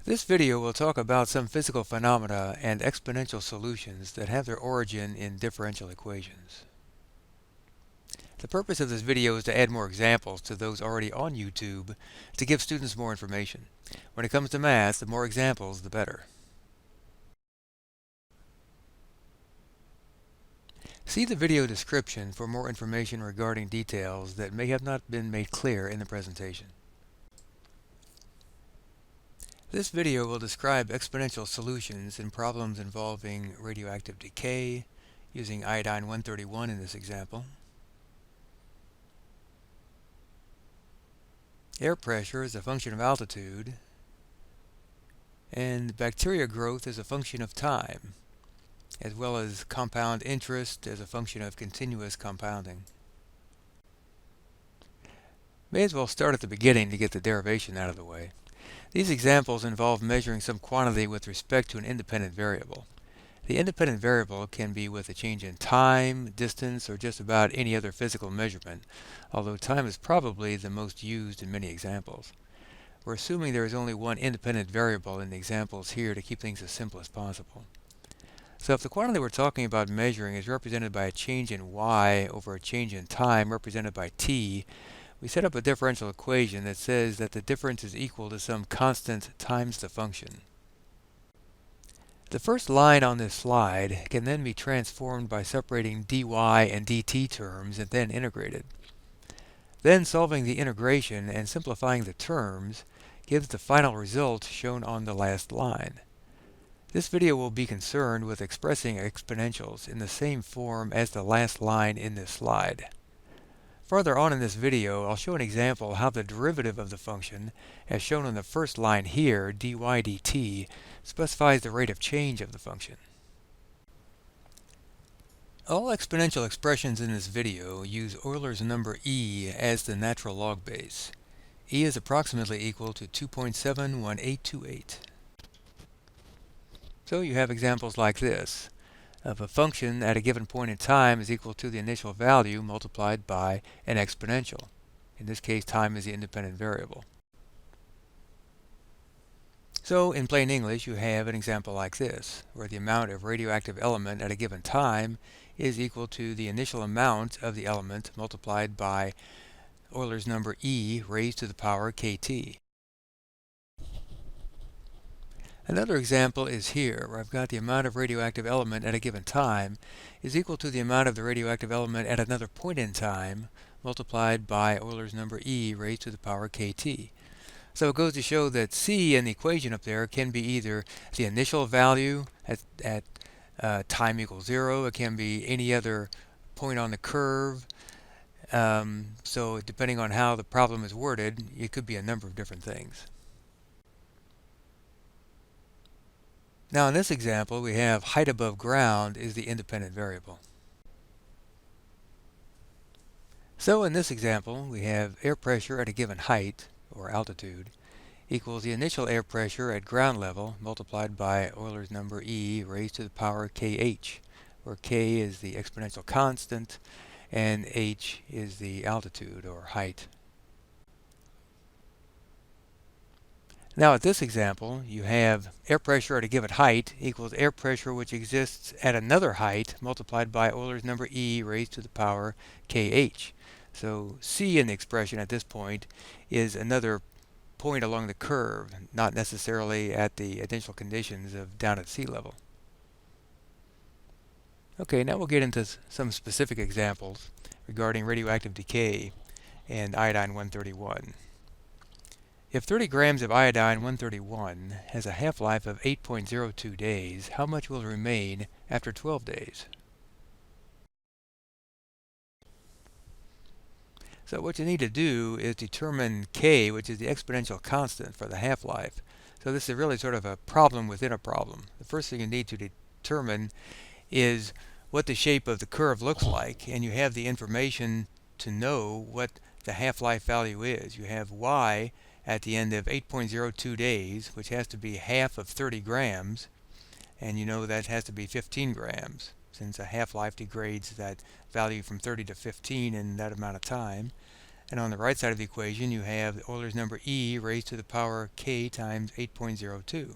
This video will talk about some physical phenomena and exponential solutions that have their origin in differential equations. The purpose of this video is to add more examples to those already on YouTube to give students more information. When it comes to math, the more examples, the better. See the video description for more information regarding details that may have not been made clear in the presentation. This video will describe exponential solutions in problems involving radioactive decay, using iodine 131 in this example. Air pressure is a function of altitude, and bacteria growth is a function of time, as well as compound interest as a function of continuous compounding. May as well start at the beginning to get the derivation out of the way. These examples involve measuring some quantity with respect to an independent variable. The independent variable can be with a change in time, distance, or just about any other physical measurement, although time is probably the most used in many examples. We're assuming there is only one independent variable in the examples here to keep things as simple as possible. So if the quantity we're talking about measuring is represented by a change in y over a change in time represented by t, we set up a differential equation that says that the difference is equal to some constant times the function. The first line on this slide can then be transformed by separating dy and dt terms and then integrated. Then solving the integration and simplifying the terms gives the final result shown on the last line. This video will be concerned with expressing exponentials in the same form as the last line in this slide. Further on in this video, I'll show an example how the derivative of the function, as shown on the first line here, dy dt, specifies the rate of change of the function. All exponential expressions in this video use Euler's number e as the natural log base. E is approximately equal to 2.71828. So you have examples like this, of a function at a given point in time is equal to the initial value multiplied by an exponential. In this case, time is the independent variable. So in plain English, you have an example like this, where the amount of radioactive element at a given time is equal to the initial amount of the element multiplied by Euler's number e raised to the power kt. Another example is here, where I've got the amount of radioactive element at a given time is equal to the amount of the radioactive element at another point in time multiplied by Euler's number e raised to the power kt. So it goes to show that c in the equation up there can be either the initial value at time equals 0, it can be any other point on the curve. So depending on how the problem is worded, it could be a number of different things. Now in this example, we have height above ground is the independent variable. So in this example, we have air pressure at a given height, or altitude, equals the initial air pressure at ground level multiplied by Euler's number e raised to the power kh, where k is the exponential constant and h is the altitude or height. Now at this example, you have air pressure at a given height equals air pressure which exists at another height multiplied by Euler's number e raised to the power kh. So c in the expression at this point is another point along the curve, not necessarily at the initial conditions of down at sea level. Okay, now we'll get into some specific examples regarding radioactive decay and iodine 131. If 30 grams of iodine 131 has a half-life of 8.02 days, how much will remain after 12 days? So what you need to do is determine k, which is the exponential constant for the half-life. So this is really sort of a problem within a problem. The first thing you need to determine is what the shape of the curve looks like, and you have the information to know what the half-life value is. You have y at the end of 8.02 days, which has to be half of 30 grams, and you know that has to be 15 grams, since a half-life degrades that value from 30 to 15 in that amount of time. And on the right side of the equation, you have Euler's number e raised to the power k times 8.02.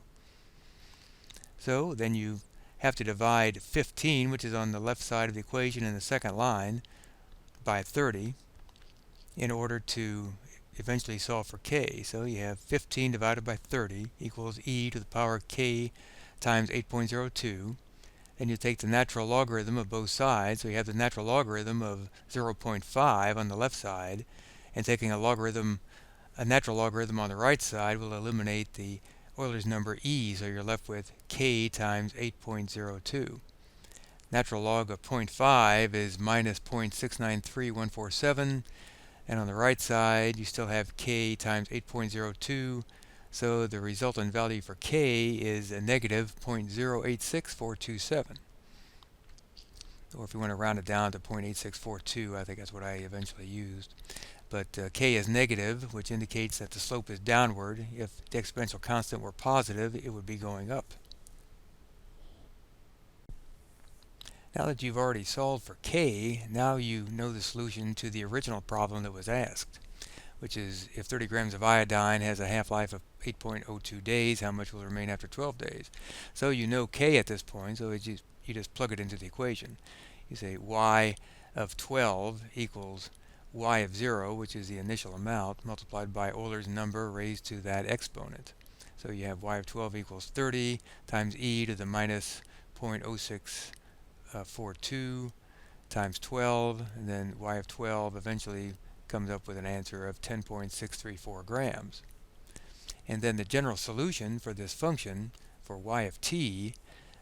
So then you have to divide 15, which is on the left side of the equation in the second line, by 30 in order to eventually solve for k. So you have 15 divided by 30 equals e to the power k times 8.02. Then you take the natural logarithm of both sides. So you have the natural logarithm of 0.5 on the left side, and taking a natural logarithm on the right side will eliminate the Euler's number e, so you're left with k times 8.02. Natural log of 0.5 is minus 0.693147, and on the right side you still have k times 8.02, so the resultant value for k is a negative 0.086427. Or if you want to round it down to 0.8642, I think that's what I eventually used. But k is negative, which indicates that the slope is downward. If the exponential constant were positive, it would be going up. Now that you've already solved for k, now you know the solution to the original problem that was asked, which is if 30 grams of iodine has a half-life of 8.02 days, how much will remain after 12 days? So you know k at this point, so you just plug it into the equation. You say y of 12 equals y of 0, which is the initial amount, multiplied by Euler's number raised to that exponent. So you have y of 12 equals 30 times e to the minus 0.0642 times 12, and then y of 12 eventually comes up with an answer of 10.634 grams. And then the general solution for this function for y of t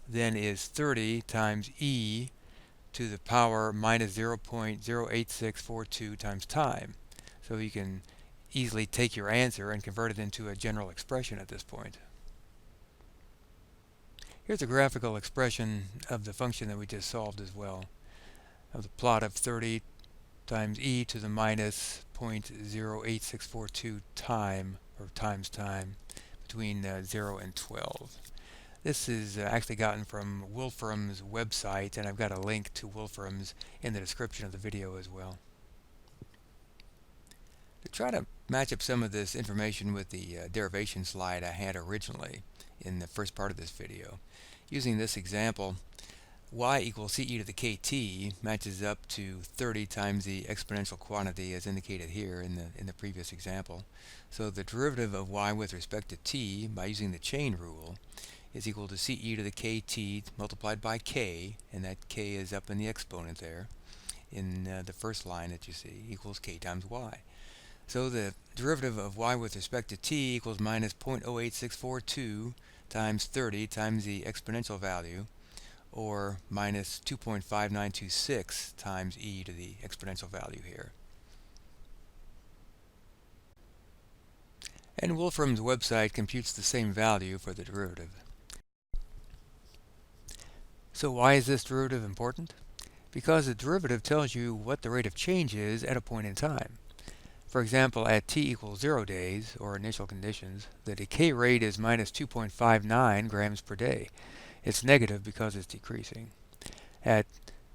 then is 30 times e to the power minus 0.08642 times time. So you can easily take your answer and convert it into a general expression at this point. Here's a graphical expression of the function that we just solved as well, of the plot of 30 times e to the minus 0.08642 times time between 0 and 12. This is actually gotten from Wolfram's website, and I've got a link to Wolfram's in the description of the video as well. To try to match up some of this information with the derivation slide I had originally in the first part of this video, using this example, y equals ce to the kt matches up to 30 times the exponential quantity as indicated here in the previous example. So the derivative of y with respect to t by using the chain rule is equal to ce to the kt multiplied by k, and that k is up in the exponent there in the first line that you see, equals k times y. So the derivative of y with respect to t equals minus 0.08642 times 30 times the exponential value, or minus 2.5926 times e to the exponential value here. And Wolfram's website computes the same value for the derivative. So why is this derivative important? Because the derivative tells you what the rate of change is at a point in time. For example, at t equals 0 days, or initial conditions, the decay rate is minus 2.59 grams per day. It's negative because it's decreasing. At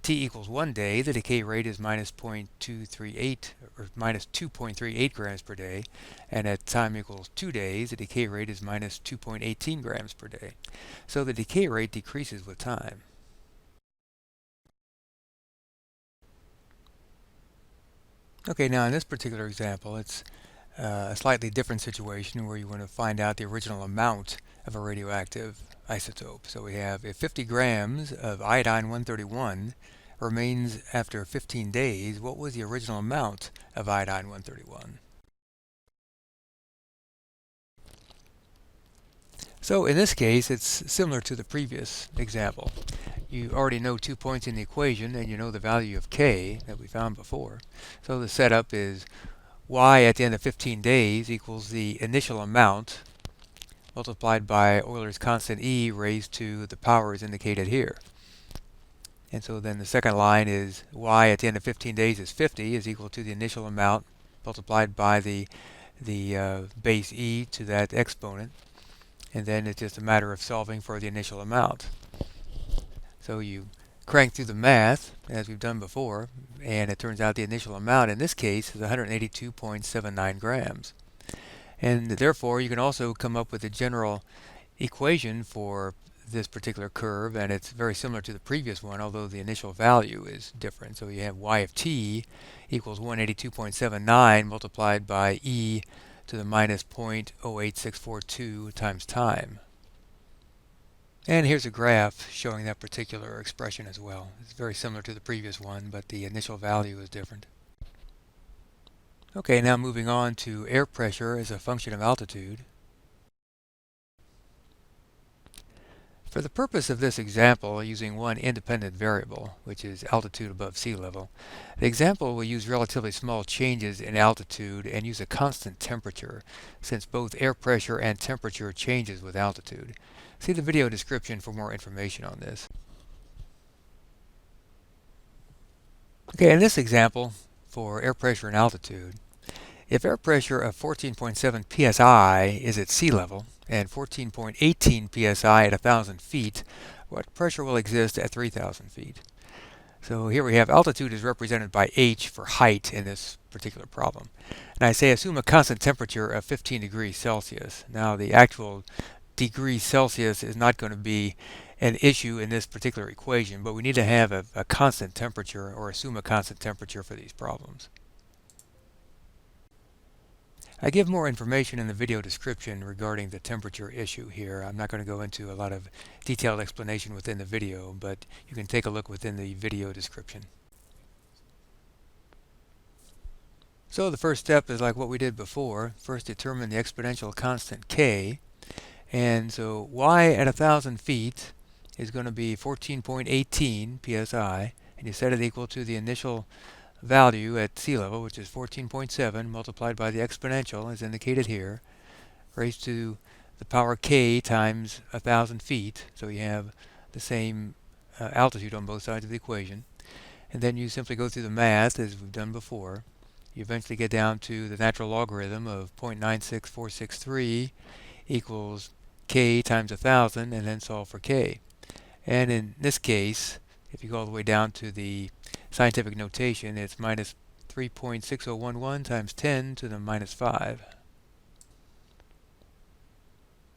t equals 1 day, the decay rate is minus 0.238 or minus 2.38 grams per day, and at time equals 2 days, the decay rate is minus 2.18 grams per day. So the decay rate decreases with time. Okay, now in this particular example, it's a slightly different situation where you want to find out the original amount of a radioactive isotope. So we have if 50 grams of iodine-131 remains after 15 days, what was the original amount of iodine-131? So in this case, it's similar to the previous example. You already know 2 points in the equation, and you know the value of k that we found before. So the setup is y at the end of 15 days equals the initial amount multiplied by Euler's constant e raised to the power as indicated here. And so then the second line is y at the end of 15 days is 50 is equal to the initial amount multiplied by the base e to that exponent. And then it's just a matter of solving for the initial amount. So you crank through the math, as we've done before, and it turns out the initial amount in this case is 182.79 grams. And therefore, you can also come up with a general equation for this particular curve, and it's very similar to the previous one, although the initial value is different. So you have y of t equals 182.79 multiplied by e to the minus 0.08642 times time. And here's a graph showing that particular expression as well. It's very similar to the previous one, but the initial value is different. Okay, now moving on to air pressure as a function of altitude. For the purpose of this example, using one independent variable, which is altitude above sea level, the example will use relatively small changes in altitude and use a constant temperature, since both air pressure and temperature changes with altitude. See the video description for more information on this. Okay, in this example, for air pressure and altitude, if air pressure of 14.7 psi is at sea level and 14.18 psi at 1,000 feet, what pressure will exist at 3,000 feet? So here we have altitude is represented by h for height in this particular problem. And I say assume a constant temperature of 15 degrees Celsius. Now the actual degrees Celsius is not going to be an issue in this particular equation, but we need to have a constant temperature or assume a constant temperature for these problems. I give more information in the video description regarding the temperature issue here. I'm not going to go into a lot of detailed explanation within the video, but you can take a look within the video description. So the first step is like what we did before. First determine the exponential constant k. And so y at 1,000 feet is going to be 14.18 psi, and you set it equal to the initial value at sea level, which is 14.7 multiplied by the exponential as indicated here, raised to the power k times 1,000 feet. So you have the same altitude on both sides of the equation. And then you simply go through the math as we've done before. You eventually get down to the natural logarithm of 0.96463 equals k times 1,000, and then solve for k. And in this case, if you go all the way down to the scientific notation, it's minus 3.6011 times 10 to the minus 5.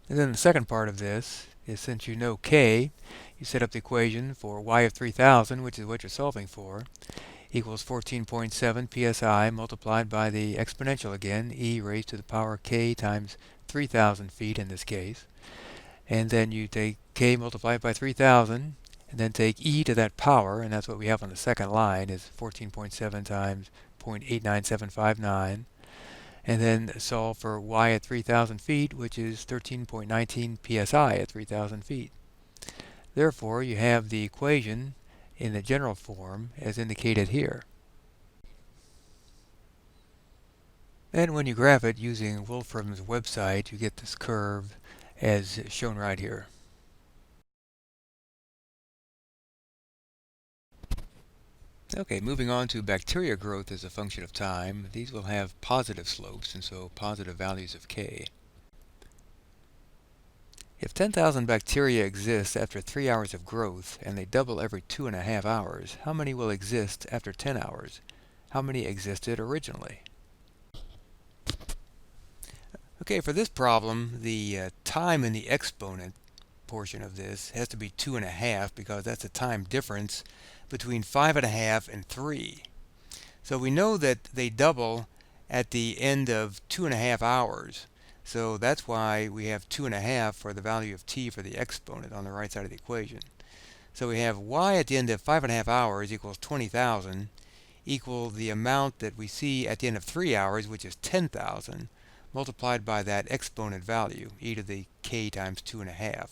And then the second part of this is, since you know k, you set up the equation for y of 3,000, which is what you're solving for, equals 14.7 psi multiplied by the exponential again, e raised to the power k times 3,000 feet in this case. And then you take k multiplied by 3,000, and then take e to that power, and that's what we have on the second line, is 14.7 times 0.89759. And then solve for y at 3,000 feet, which is 13.19 psi at 3,000 feet. Therefore, you have the equation in the general form as indicated here. And when you graph it using Wolfram's website, you get this curve as shown right here. Okay, moving on to bacteria growth as a function of time. These will have positive slopes, and so positive values of k. If 10,000 bacteria exist after 3 hours of growth, and they double every 2.5 hours, how many will exist after 10 hours? How many existed originally? Okay, for this problem, the time in the exponent portion of this has to be 2.5 because that's the time difference between 5.5 and 3. So we know that they double at the end of 2.5 hours. So that's why we have 2.5 for the value of t for the exponent on the right side of the equation. So we have y at the end of 5.5 hours equals 20,000 equal the amount that we see at the end of 3 hours, which is 10,000, multiplied by that exponent value, e to the k times 2.5.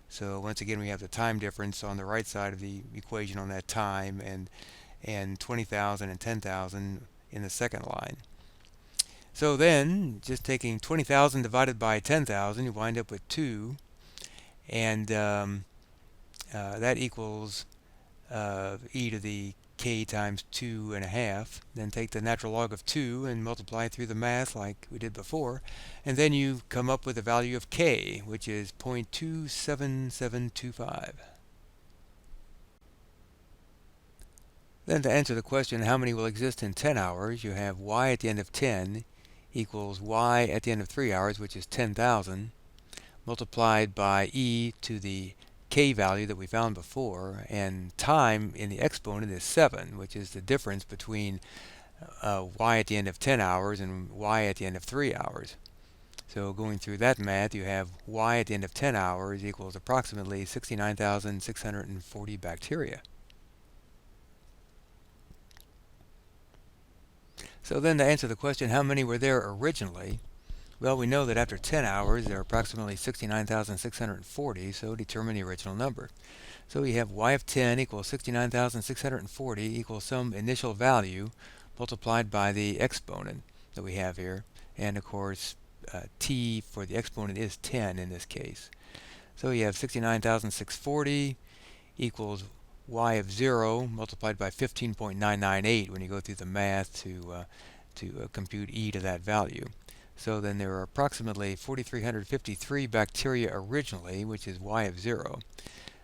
So once again, we have the time difference on the right side of the equation on that time, and 20,000 and 10,000 in the second line. So then, just taking 20,000 divided by 10,000, you wind up with 2, and that equals e to the k times 2.5. Then take the natural log of 2 and multiply through the math like we did before, and then you come up with a value of k, which is 0.27725. Then to answer the question, how many will exist in 10 hours, you have y at the end of 10 equals y at the end of 3 hours, which is 10,000, multiplied by e to the k value that we found before, and time in the exponent is 7, which is the difference between y at the end of 10 hours and y at the end of 3 hours. So going through that math, you have y at the end of 10 hours equals approximately 69,640 bacteria. So then to answer the question, how many were there originally? Well, we know that after 10 hours, there are approximately 69,640, so determine the original number. So we have y of 10 equals 69,640 equals some initial value multiplied by the exponent that we have here. And of course, t for the exponent is 10 in this case. So you have 69,640 equals y of 0 multiplied by 15.998 when you go through the math to compute e to that value. So then there are approximately 4,353 bacteria originally, which is y of 0.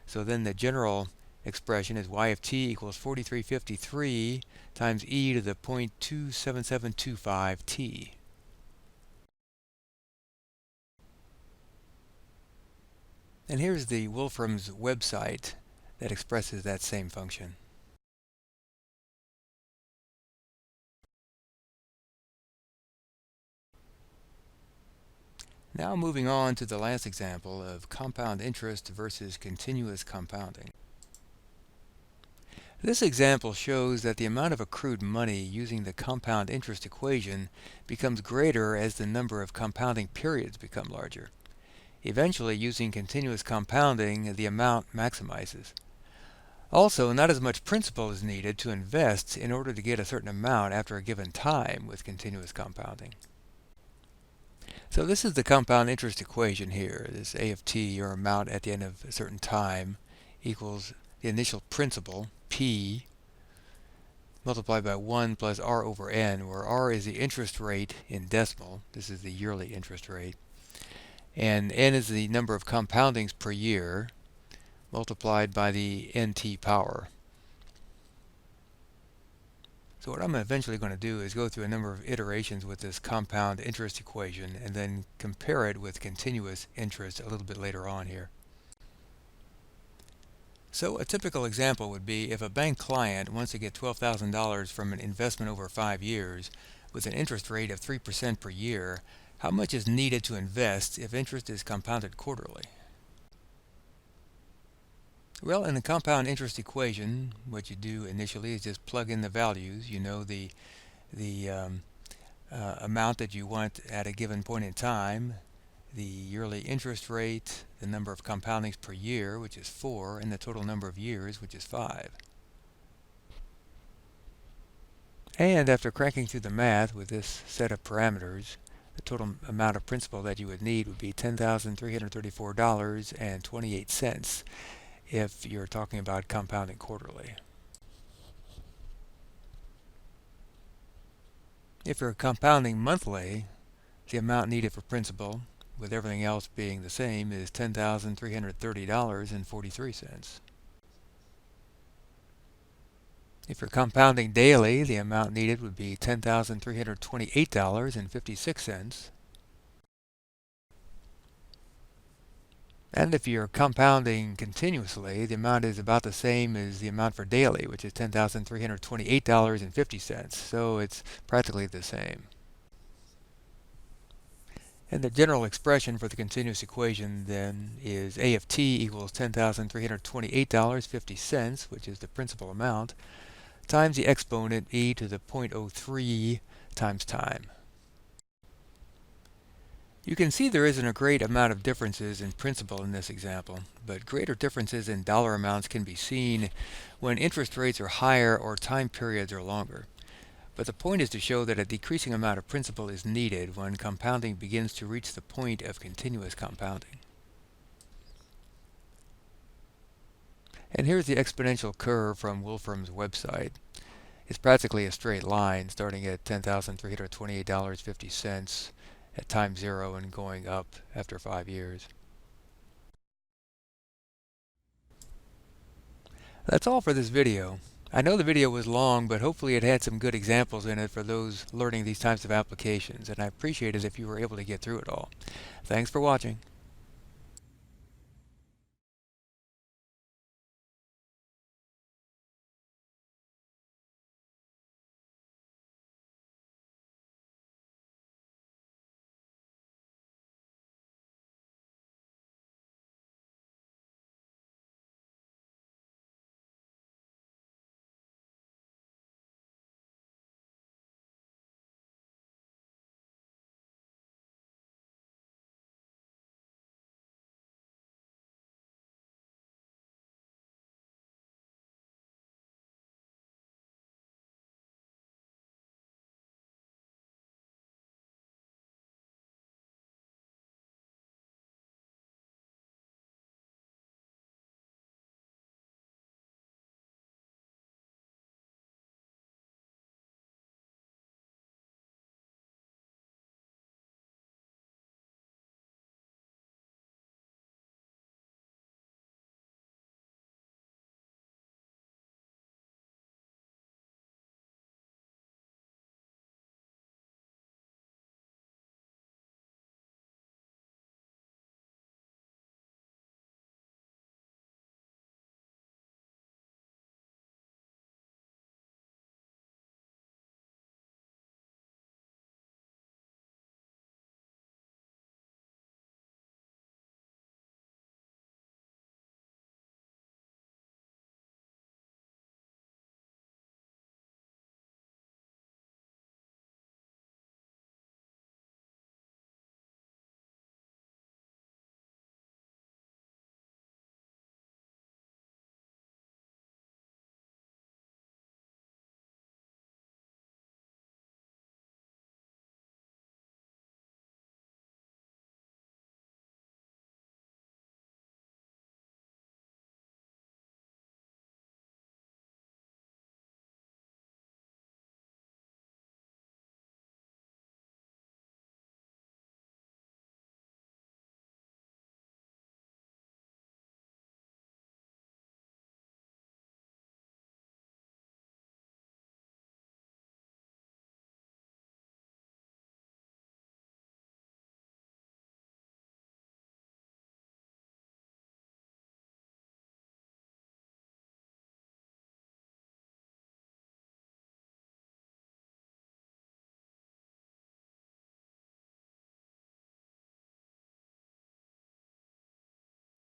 So then the general expression is y of t equals 4,353 times e to the 0.27725 t. And here's the Wolfram's website that expresses that same function. Now moving on to the last example of compound interest versus continuous compounding. This example shows that the amount of accrued money using the compound interest equation becomes greater as the number of compounding periods become larger. Eventually, using continuous compounding, the amount maximizes. Also, not as much principal is needed to invest in order to get a certain amount after a given time with continuous compounding. So this is the compound interest equation here. This A of t, or amount at the end of a certain time, equals the initial principal, P, multiplied by 1 plus r over n, where r is the interest rate in decimal. This is the yearly interest rate. And n is the number of compoundings per year, multiplied by the nt power. So what I'm eventually going to do is go through a number of iterations with this compound interest equation and then compare it with continuous interest a little bit later on here. So a typical example would be if a bank client wants to get $12,000 from an investment over 5 years with an interest rate of 3% per year, how much is needed to invest if interest is compounded quarterly? Well, in the compound interest equation, what you do initially is just plug in the values. You know the amount that you want at a given point in time, the yearly interest rate, the number of compoundings per year, which is 4, and the total number of years, which is 5. And after cranking through the math with this set of parameters, the total amount of principal that you would need would be $10,334.28 if you're talking about compounding quarterly. If you're compounding monthly, the amount needed for principal, with everything else being the same, is $10,330.43. If you're compounding daily, the amount needed would be $10,328.56. And if you're compounding continuously, the amount is about the same as the amount for daily, which is $10,328.50. So it's practically the same. And the general expression for the continuous equation then is A of t equals $10,328.50, which is the principal amount, times the exponent e to the 0.03 times time. You can see there isn't a great amount of differences in principal in this example, but greater differences in dollar amounts can be seen when interest rates are higher or time periods are longer. But the point is to show that a decreasing amount of principal is needed when compounding begins to reach the point of continuous compounding. And here's the exponential curve from Wolfram's website. It's practically a straight line starting at $10,328.50 at time 0 and going up after 5 years. That's all for this video. I know the video was long, but hopefully it had some good examples in it for those learning these types of applications, and I appreciate it if you were able to get through it all. Thanks for watching.